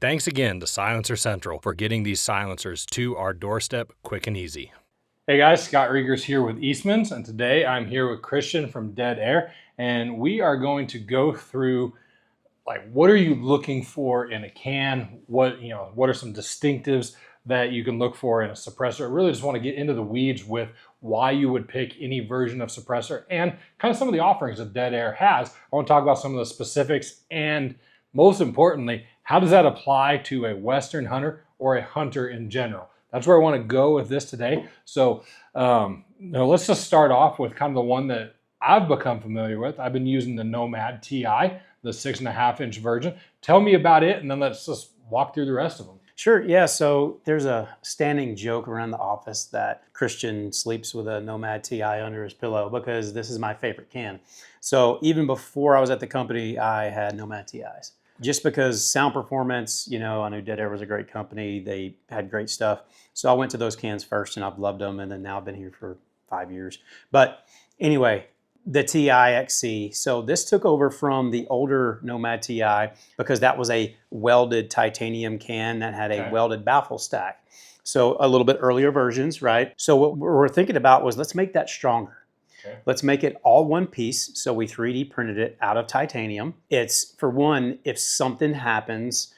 Thanks again to Silencer Central for getting these silencers to our doorstep quick and easy. Hey guys, Scott Reekers here with Eastmans, and today I'm here with Christian from Dead Air, and we are going to go through what are you looking for in a can? What are some distinctives that you can look for in a suppressor? I really just want to get into the weeds with why you would pick any version of suppressor and kind of some of the offerings that Dead Air has. I want to talk about some of the specifics and most importantly, how does that apply to a Western hunter or a hunter in general? That's where I want to go with this today. So let's just start off with kind of the one that I've become familiar with. I've been using the Nomad Ti, the 6.5-inch version. Tell me about it, and then let's just walk through the rest of them. Sure, yeah. So there's a standing joke around the office that Christian sleeps with a Nomad Ti under his pillow because this is my favorite can. So even before I was at the company, I had Nomad Ti's. Just because sound performance, I knew Dead Air was a great company. They had great stuff. So I went to those cans first and I've loved them. And then now I've been here for 5 years. But anyway, the Ti XC. So this took over from the older Nomad Ti because that was a welded titanium can that had a welded baffle stack. So a little bit earlier versions, right? So what we're thinking about was let's make that stronger. Let's make it all one piece. So we 3D printed it out of titanium. It's, for one, if something happens,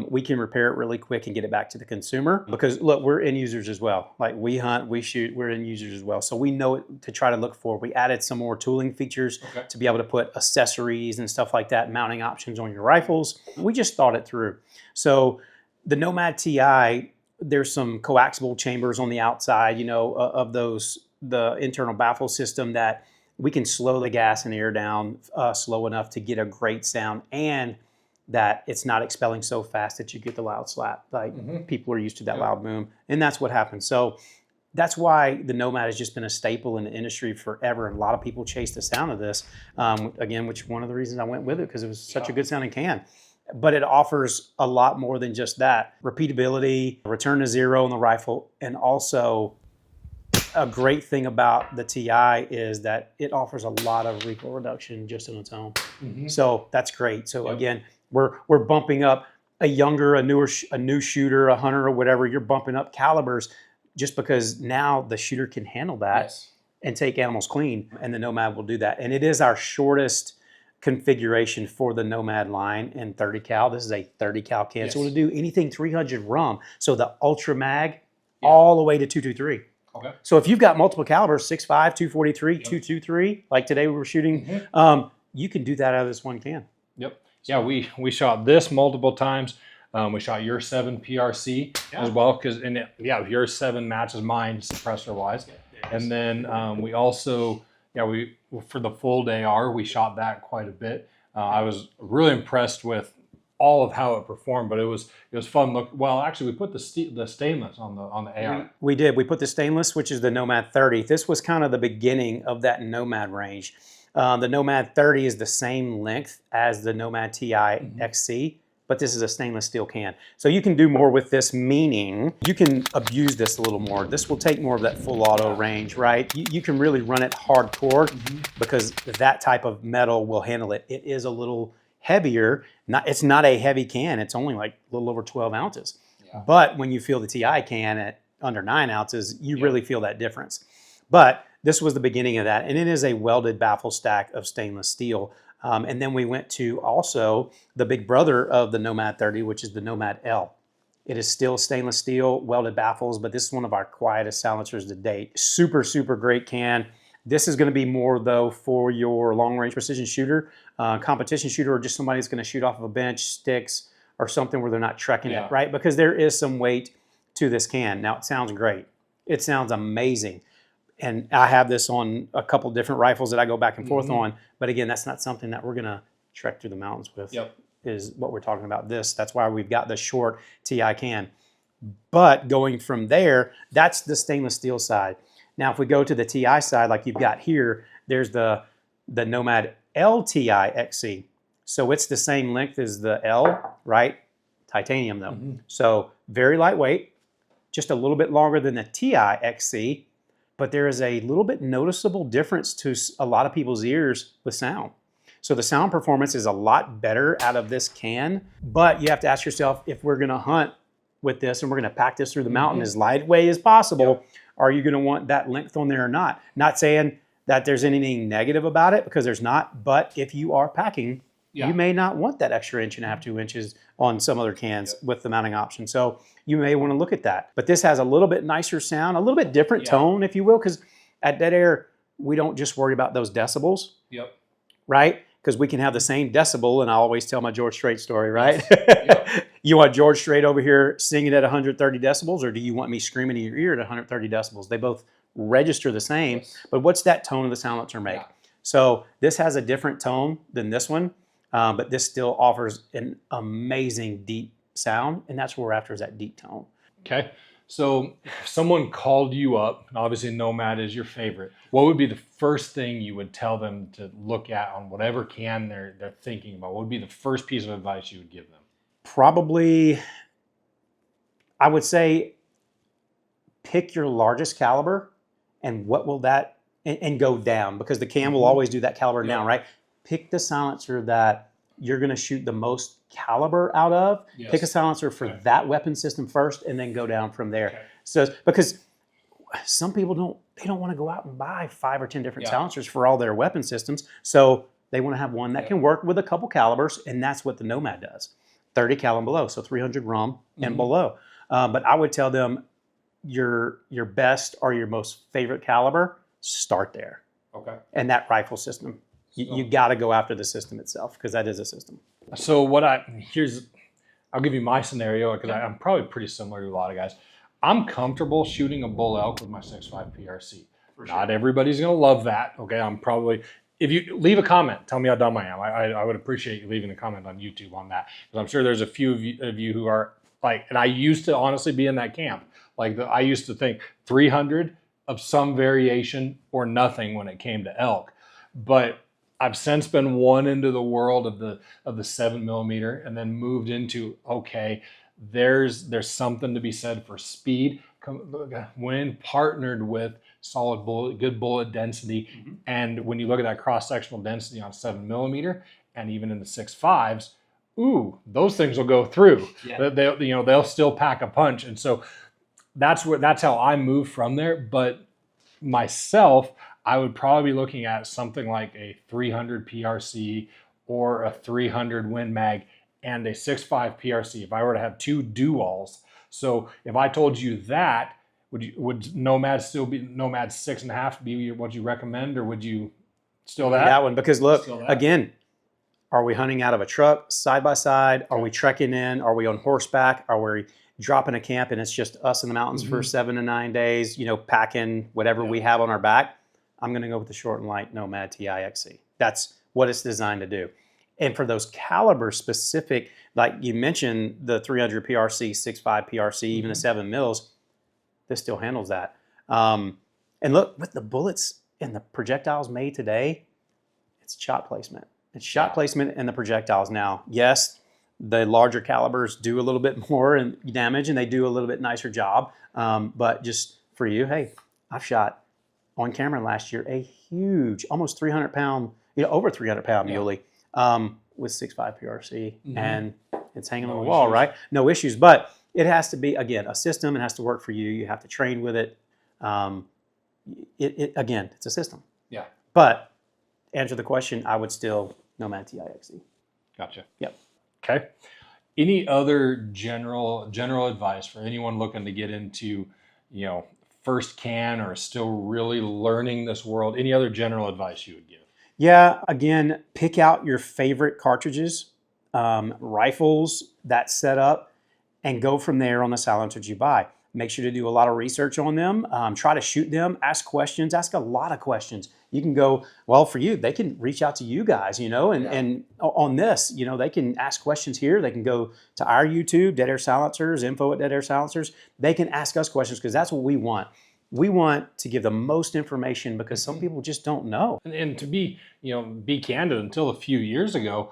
we can repair it really quick and get it back to the consumer. Because look, we're end users as well. Like we hunt, we shoot, we're end users as well. So we know what to try to look for. We added some more tooling features to be able to put accessories and stuff like that, mounting options on your rifles. We just thought it through. So the Nomad Ti, there's some coaxial chambers on the outside, of those, the internal baffle system that we can slow the gas and air down slow enough to get a great sound, and that it's not expelling so fast that you get the loud slap. People are used to that loud boom, and that's what happens. So that's why the Nomad has just been a staple in the industry forever, and a lot of people chase the sound of this. Again, which one of the reasons I went with it, because it was such a good sounding can. But it offers a lot more than just that. Repeatability, return to zero on the rifle, and also a great thing about the Ti is that it offers a lot of recoil reduction just on its own. So that's great. So again, we're bumping up a new shooter, a hunter or whatever. You're bumping up calibers just because now the shooter can handle that and take animals clean, and the Nomad will do that. And it is our shortest configuration for the Nomad line in 30 cal. This is a 30 cal can. So it'll do anything 300 RUM. So the Ultra Mag all the way to 223. Okay. So if you've got multiple calibers, 6.5, 243, 223, like today we were shooting, you can do that out of this one can. Yep. Yeah, we shot this multiple times. We shot your 7 PRC as well, because your 7 matches mine suppressor wise. And then we also, for the full AR, we shot that quite a bit. I was really impressed with all of how it performed, but it was fun. Look, well, actually, we put the stainless on the AR. We did. We put the stainless, which is the Nomad 30. This was kind of the beginning of that Nomad range. The Nomad 30 is the same length as the Nomad Ti XC, but this is a stainless steel can. So you can do more with this, meaning you can abuse this a little more. This will take more of that full auto range, right? You can really run it hardcore because that type of metal will handle it. It is a little heavier. It's not a heavy can. It's only like a little over 12 ounces. But when you feel the Ti can at under 9 ounces, you really feel that difference. But this was the beginning of that. And it is a welded baffle stack of stainless steel. And then we went to also the big brother of the Nomad 30, which is the Nomad L. It is still stainless steel, welded baffles, but this is one of our quietest silencers to date. Super, super great can. This is going to be more, though, for your long-range precision shooter, competition shooter, or just somebody that's going to shoot off of a bench, sticks, or something where they're not trekking it, right? Because there is some weight to this can. Now, it sounds great. It sounds amazing. And I have this on a couple different rifles that I go back and forth on. But again, that's not something that we're going to trek through the mountains with, is what we're talking about this. That's why we've got the short Ti can. But going from there, that's the stainless steel side. Now, if we go to the Ti side, like you've got here, there's the Nomad LTI XC. So it's the same length as the L, right? Titanium, though. So very lightweight, just a little bit longer than the Ti XC, but there is a little bit noticeable difference to a lot of people's ears with sound. So the sound performance is a lot better out of this can, but you have to ask yourself, if we're gonna hunt with this and we're gonna pack this through the mountain as lightweight as possible, are you gonna want that length on there or not? Not saying that there's anything negative about it, because there's not, but if you are packing, you may not want that extra 1.5 inches, 2 inches on some other cans with the mounting option. So you may want to look at that. But this has a little bit nicer sound, a little bit different tone, if you will, because at Dead Air, we don't just worry about those decibels, right? Because we can have the same decibel, and I always tell my George Strait story, right? You want George Strait over here singing at 130 decibels, or do you want me screaming in your ear at 130 decibels? They both register the same, but what's that tone of the silencer make? So this has a different tone than this one, but this still offers an amazing deep sound, and that's what we're after, is that deep tone. Okay. So if someone called you up, and obviously Nomad is your favorite, what would be the first thing you would tell them to look at on whatever can they're thinking about? What would be the first piece of advice you would give them? Probably, I would say, pick your largest caliber, and what will that, and go down, because the can will always do that caliber down, right? Pick the silencer that you're going to shoot the most caliber out of. Pick a silencer for that weapon system first, and then go down from there. So, because some people don't want to go out and buy 5 or 10 different silencers for all their weapon systems. So they want to have one that can work with a couple calibers, and that's what the Nomad does. 30 cal and below, so 300 RUM and below. But I would tell them your best or your most favorite caliber, start there. Okay. And that rifle system. You got to go after the system itself, because that is a system. So I'll give you my scenario, because I'm probably pretty similar to a lot of guys. I'm comfortable shooting a bull elk with my 6.5 PRC. Not everybody's going to love that. Okay. I'm probably, if you leave a comment, tell me how dumb I am. I would appreciate you leaving a comment on YouTube on that, because I'm sure there's a few of you who are like, and I used to honestly be in that camp. Like I used to think 300 of some variation or nothing when it came to elk. But I've since been won into the world of the 7mm, and then moved into, okay, there's something to be said for speed when partnered with solid bullet, good bullet density. And when you look at that cross-sectional density on 7mm and even in the 6.5s, ooh, those things will go through. They'll still pack a punch. And so that's how I move from there. But myself, I would probably be looking at something like a 300 PRC or a 300 Win Mag and a 6.5 PRC if I were to have two duals. So if I told you that, would Nomad still be, Nomad 6.5 be what you recommend, or would you still that one? Because look, again, are we hunting out of a truck side by side? Are we trekking in? Are we on horseback? Are we dropping a camp and it's just us in the mountains for 7 to 9 days, packing whatever we have on our back? I'm going to go with the short and light Nomad Ti XC. That's what it's designed to do. And for those caliber specific, like you mentioned, the 300 PRC, 6.5 PRC, even the 7 mils, this still handles that. And look, with the bullets and the projectiles made today, it's shot placement. It's shot placement and the projectiles now. Yes, the larger calibers do a little bit more in damage, and they do a little bit nicer job. But just for you, hey, I've shot on camera last year a huge, almost 300 pound, over 300 pound muley with 6.5 PRC, and it's hanging on the wall, right? No issues, but it has to be, again, a system. It has to work for you. You have to train with it. Again, it's a system. Yeah. But answer the question, I would still Nomad Ti XC. Gotcha. Yep. Okay. Any other general advice for anyone looking to get into, first can or still really learning this world? Any other general advice you would give? Yeah, again, pick out your favorite cartridges, rifles, that setup, and go from there on the silencers you buy. Make sure to do a lot of research on them. Try to shoot them, ask questions, ask a lot of questions. You can go, well, for you, they can reach out to you guys, and on this, they can ask questions here. They can go to our YouTube, Dead Air Silencers, info at Dead Air Silencers. They can ask us questions, because that's what we want. We want to give the most information, because some people just don't know. And to be candid, until a few years ago,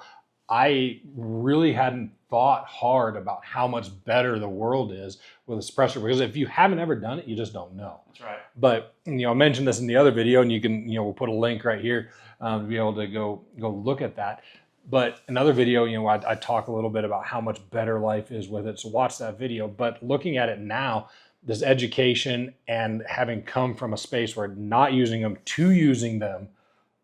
I really hadn't thought hard about how much better the world is with a suppressor, because if you haven't ever done it, you just don't know. That's right. But I mentioned this in the other video, and you can we'll put a link right here to be able to go look at that. But another video, I talk a little bit about how much better life is with it. So watch that video. But looking at it now, this education and having come from a space where not using them to using them,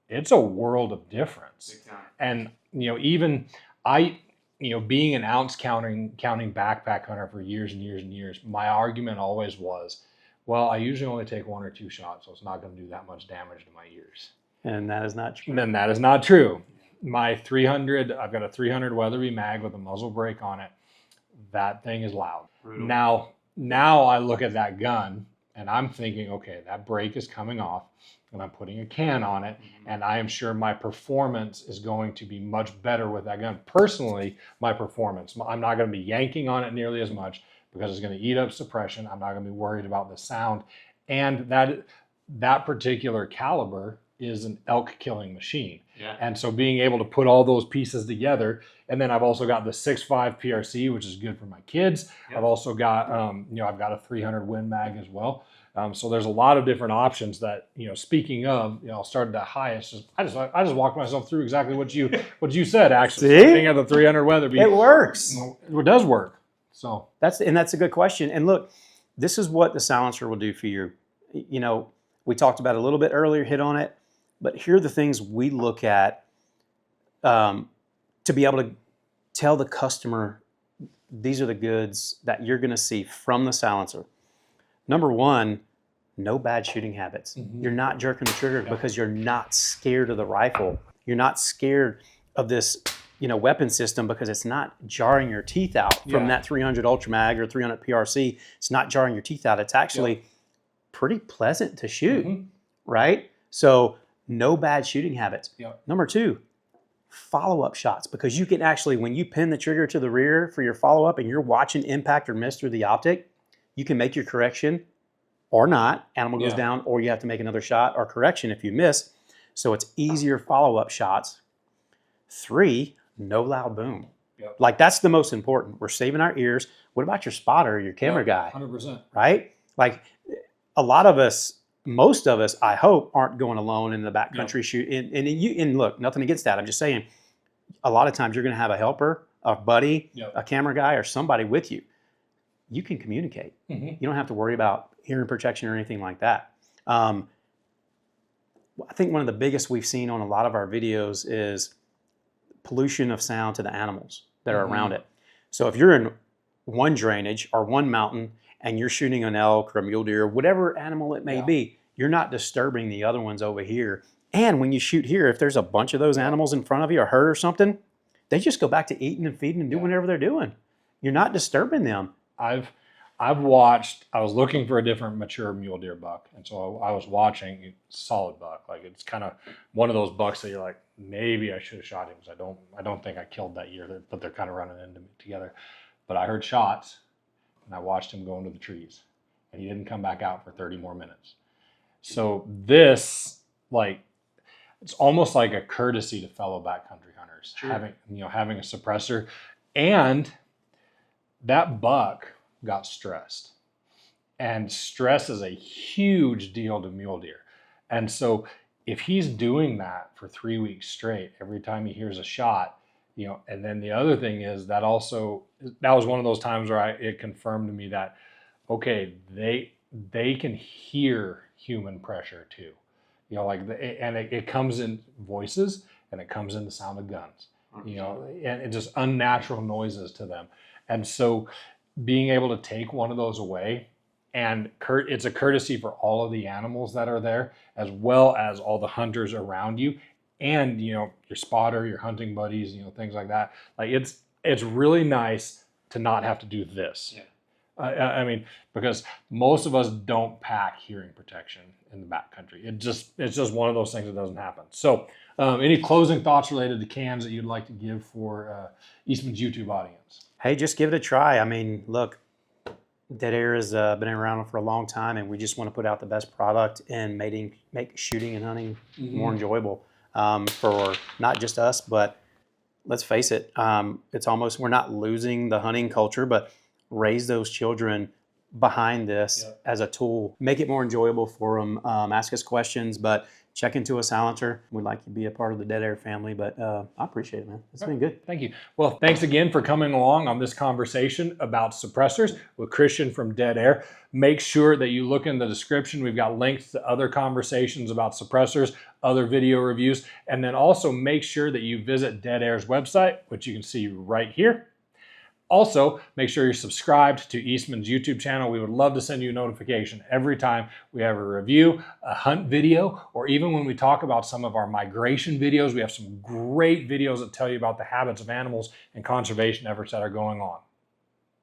it's a world of difference. And even I, being an ounce counting backpack hunter for years and years and years, my argument always was, well, I usually only take 1 or 2 shots, so it's not going to do that much damage to my ears. And that is not true. And that is not true. My 300, I've got a 300 Weatherby mag with a muzzle brake on it. That thing is loud. Brutal. Now I look at that gun and I'm thinking, okay, that brake is coming off and I'm putting a can on it, and I am sure my performance is going to be much better with that gun. Personally, my performance, I'm not going to be yanking on it nearly as much because it's going to eat up suppression. I'm not going to be worried about the sound. And that particular caliber is an elk killing machine. Yeah. And so being able to put all those pieces together, and then I've also got the 6.5 PRC, which is good for my kids. Yep. I've also got, I've got a 300 Win Mag as well. So there's a lot of different options that, speaking of, I'll start at the highest. I just walked myself through exactly what you said, actually. See? Starting at the 300 Weatherby. It works. It does work. So that's a good question. And look, this is what the silencer will do for you. We talked about it a little bit earlier, hit on it, but here are the things we look at to be able to tell the customer these are the goods that you're going to see from the silencer. Number one, no bad shooting habits. Mm-hmm. You're not jerking the trigger because you're not scared of the rifle. You're not scared of this, weapon system because it's not jarring your teeth out from that 300 Ultra Mag or 300 PRC. It's not jarring your teeth out. It's actually pretty pleasant to shoot, right? So no bad shooting habits. Yep. Number two, follow-up shots, because you can actually, when you pin the trigger to the rear for your follow-up and you're watching impact or miss through the optic, you can make your correction or not. Animal goes down, or you have to make another shot or correction if you miss. So it's easier follow-up shots. 3, no loud boom. Yep. Like, that's the most important. We're saving our ears. What about your spotter, your camera guy? 100%. Right? Like, a lot of us, most of us, I hope, aren't going alone in the backcountry shoot. And look, nothing against that. I'm just saying, a lot of times you're going to have a helper, a buddy, a camera guy, or somebody with you. You can communicate. Mm-hmm. You don't have to worry about hearing protection or anything like that. I think one of the biggest we've seen on a lot of our videos is pollution of sound to the animals that are around it. So if you're in one drainage or one mountain and you're shooting an elk or a mule deer, or whatever animal it may be, you're not disturbing the other ones over here. And when you shoot here, if there's a bunch of those animals in front of you or herd or something, they just go back to eating and feeding and doing whatever they're doing. You're not disturbing them. I've watched, I was looking for a different mature mule deer buck. And so I was watching solid buck. Like, it's kind of one of those bucks that you're like, maybe I should have shot him, because I don't think I killed that year, but they're kind of running into me together. But I heard shots and I watched him go into the trees, and he didn't come back out for 30 more minutes. So this, like, it's almost like a courtesy to fellow backcountry hunters, having a suppressor. And that buck got stressed, and stress is a huge deal to mule deer. And so if he's doing that for 3 weeks straight, every time he hears a shot, and then the other thing is that was one of those times where it confirmed to me that, okay, they can hear human pressure too. And it comes in voices, and it comes in the sound of guns, and it's just unnatural noises to them. And so being able to take one of those away, and it's a courtesy for all of the animals that are there, as well as all the hunters around you, and your spotter, your hunting buddies, things like that. Like, it's really nice to not have to do this. I mean, because most of us don't pack hearing protection in the backcountry. It's just one of those things that doesn't happen. So any closing thoughts related to cans that you'd like to give for Eastman's YouTube audience? Hey, just give it a try. I mean, look, Dead Air has been around for a long time, and we just want to put out the best product and make shooting and hunting more enjoyable for not just us, but let's face it, it's almost, we're not losing the hunting culture, but raise those children behind this as a tool. Make it more enjoyable for them. Ask us questions, but check into a silencer. We'd like you to be a part of the Dead Air family, but I appreciate it, man. It's been good. Thank you. Well, thanks again for coming along on this conversation about suppressors with Christian from Dead Air. Make sure that you look in the description. We've got links to other conversations about suppressors, other video reviews, and then also make sure that you visit Dead Air's website, which you can see right here. Also, make sure you're subscribed to Eastman's YouTube channel. We would love to send you a notification every time we have a review, a hunt video, or even when we talk about some of our migration videos. We have some great videos that tell you about the habits of animals and conservation efforts that are going on.